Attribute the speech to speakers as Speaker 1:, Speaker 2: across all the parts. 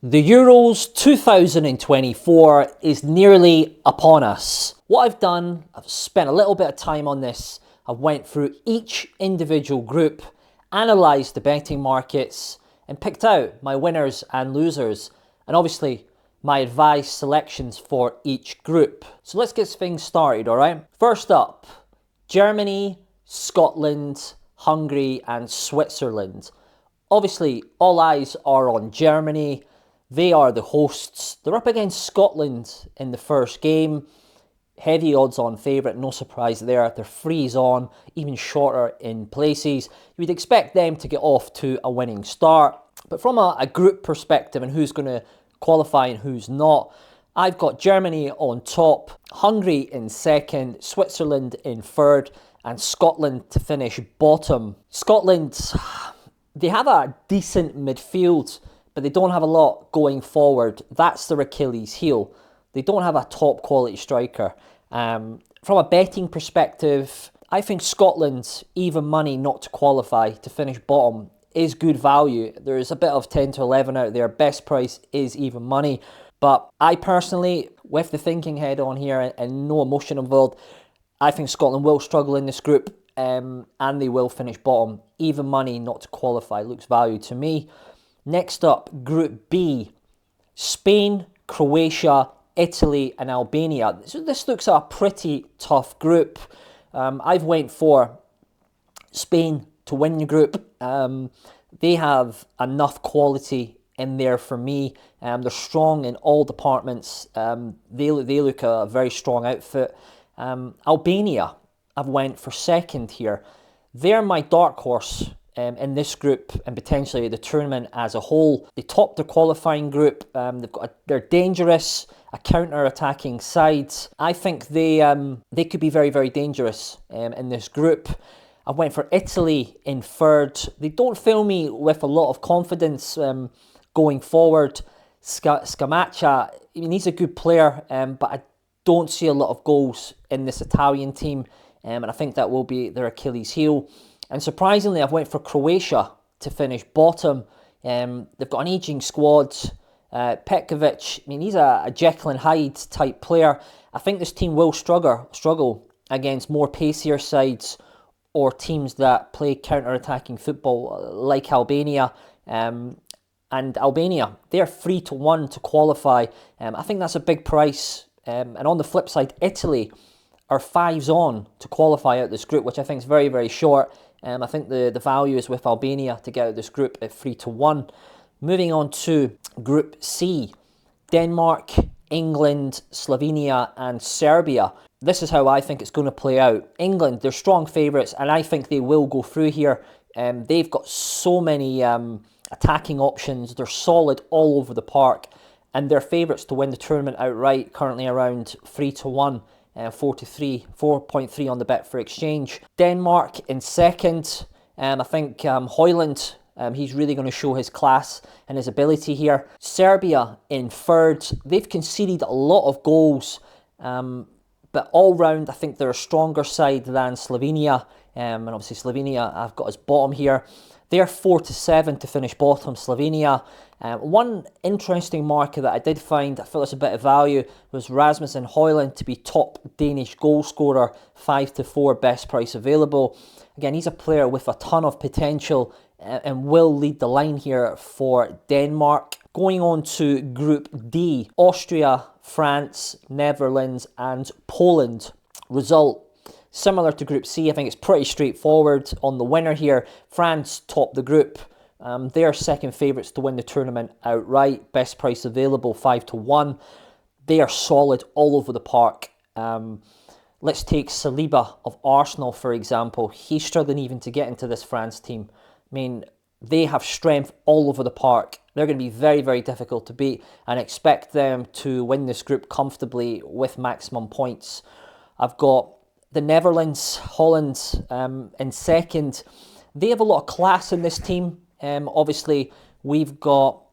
Speaker 1: The Euros 2024 is nearly upon us. What I've done, I've spent a little bit of time on this. I've went through each individual group, analysed the betting markets, and picked out my winners and losers, and obviously my advised selections for each group. So let's get things started, alright? First up, Germany, Scotland, Hungary, and Switzerland. Obviously, all eyes are on Germany. They are the hosts. They're up against Scotland in the first game. Heavy odds-on favourite, no surprise there. They're freeze-on, even shorter in places. You would expect them to get off to a winning start. But from a group perspective and who's going to qualify and who's not, I've got Germany on top, Hungary in second, Switzerland in third, and Scotland to finish bottom. Scotland, they have a decent midfield, but they don't have a lot going forward. That's their Achilles heel. They don't have a top quality striker. From a betting perspective, I think Scotland, even money not to qualify to finish bottom, is good value. There's a bit of 10 to 11 out there. Best price is even money. But I personally, with the thinking head on here and no emotion involved, I think Scotland will struggle in this group and they will finish bottom. Even money not to qualify looks value to me. Next up, Group B, Spain, Croatia, Italy and Albania. So this looks a pretty tough group. I've went for Spain to win the group. They have enough quality in there for me. They're strong in all departments. They look a very strong outfit. Albania, I've went for second here. They're my dark horse in this group and potentially the tournament as a whole. They topped the qualifying group. They're dangerous, a counter-attacking side. I think they could be very, very dangerous in this group. I went for Italy in third. They don't fill me with a lot of confidence going forward. Scamacca, I mean, he's a good player, but I don't see a lot of goals in this Italian team, and I think that will be their Achilles heel. And surprisingly, I've went for Croatia to finish bottom. They've got an ageing squad. Petkovic, I mean, he's a Jekyll and Hyde type player. I think this team will struggle against more pacier sides or teams that play counter-attacking football like Albania. And Albania, they're 3-1 to qualify. I think that's a big price. And on the flip side, Italy are 5s on to qualify out this group, which I think is very, very short. I think the value is with Albania to get out of this group at 3-1. Moving on to Group C, Denmark, England, Slovenia and Serbia. This is how I think it's going to play out. England, they're strong favourites and I think they will go through here. They've got so many attacking options. They're solid all over the park and they're favourites to win the tournament outright, currently around 3-1. 4.3 on the Betfair Exchange. Denmark in second. I think Højlund, he's really going to show his class and his ability here. Serbia in third. They've conceded a lot of goals, but all round I think they're a stronger side than Slovenia. And obviously Slovenia, I've got as bottom here. They're 4-7 to finish bottom, Slovenia. One interesting marker that I did find, I felt was a bit of value, was Rasmus and Højlund to be top Danish goal scorer, 5-4 best price available. Again, he's a player with a ton of potential and will lead the line here for Denmark. Going on to Group D, Austria, France, Netherlands and Poland. Result, similar to Group C, I think it's pretty straightforward on the winner here. France top the group. They are second favourites to win the tournament outright. Best price available, 5-1. They are solid all over the park. Let's take Saliba of Arsenal, for example. He's struggling even to get into this France team. I mean, they have strength all over the park. They're going to be very, very difficult to beat and expect them to win this group comfortably with maximum points. I've got the Netherlands, Holland in second. They have a lot of class in this team. Obviously, you've got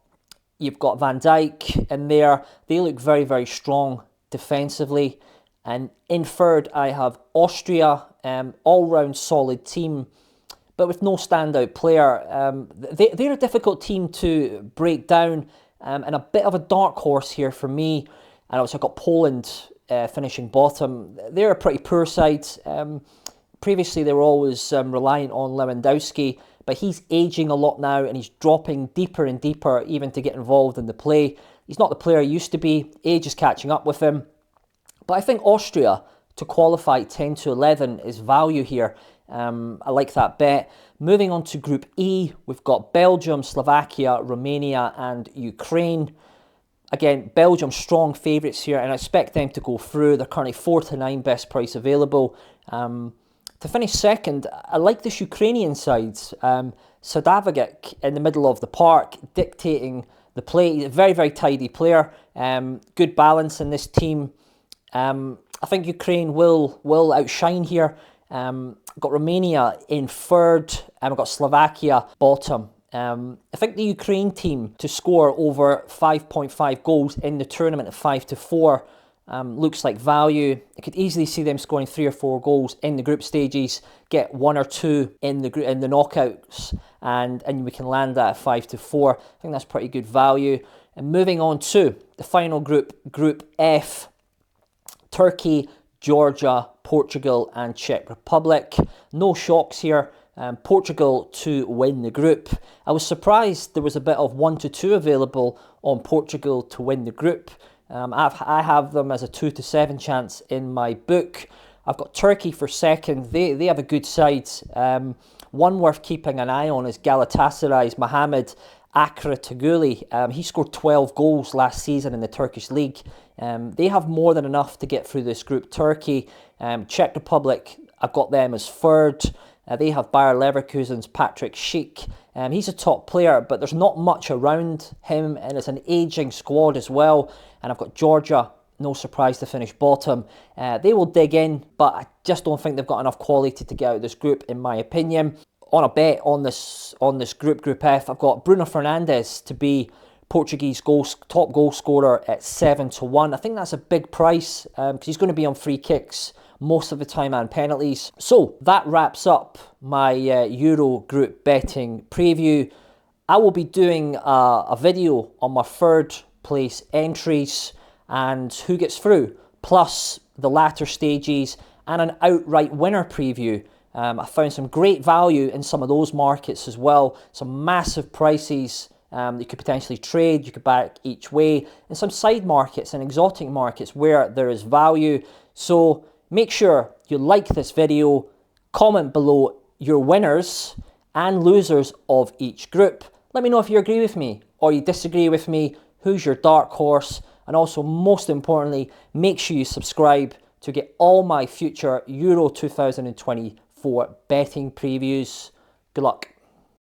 Speaker 1: Van Dijk in there. They look very, very strong defensively. And in third, I have Austria, all-round solid team. but with no standout player. They're a difficult team to break down, and a bit of a dark horse here for me. And also I've got Poland finishing bottom. They're a pretty poor side. Previously they were always reliant on Lewandowski, but he's aging a lot now and he's dropping deeper and deeper even to get involved in the play. He's not the player he used to be. Age is catching up with him. But I think Austria to qualify 10 to 11 is value here. I like that bet. Moving on to Group E, we've got Belgium, Slovakia, Romania and Ukraine. Again, Belgium strong favourites here and I expect them to go through. They're currently 4 to 9 best price available. To finish second, I like this Ukrainian side. Sadavagic in the middle of the park, dictating the play. He's a very, very tidy player. Good balance in this team. I think Ukraine will outshine here. Got Romania in third, and we've got Slovakia bottom. I think the Ukraine team to score over 5.5 goals in the tournament at 5 to 4 looks like value. I could easily see them scoring 3 or 4 goals in the group stages, get 1 or 2 in the knockouts, and we can land that at 5 to 4. I think that's pretty good value. And moving on to the final group, Group F, Turkey, Georgia, Portugal and Czech Republic. No shocks here. Portugal to win the group. I was surprised there was a bit of 1 to 2 available on Portugal to win the group. I have them as a 2 to 7 chance in my book. I've got Turkey for second. They have a good side. One worth keeping an eye on is Galatasaray's Mohamed Akrataguli. He scored 12 goals last season in the Turkish league. They have more than enough to get through this group. Turkey, Czech Republic, I've got them as third. They have Bayer Leverkusen's Patrick Schick. He's a top player, but there's not much around him, and it's an ageing squad as well. And I've got Georgia, no surprise to finish bottom. They will dig in, but I just don't think they've got enough quality to get out of this group, in my opinion. On a bet on this group, Group F, I've got Bruno Fernandes to be Portuguese top goal scorer at 7 to 1. I think that's a big price because he's going to be on free kicks most of the time and penalties. So that wraps up my Euro group betting preview. I will be doing a video on my third place entries and who gets through, plus the latter stages and an outright winner preview. I found some great value in some of those markets as well. Some massive prices you could potentially trade, you could back each way, and some side markets and exotic markets where there is value. So make sure you like this video, comment below your winners and losers of each group. Let me know if you agree with me or you disagree with me, who's your dark horse, and also most importantly, make sure you subscribe to get all my future Euro 2024 betting previews. Good luck.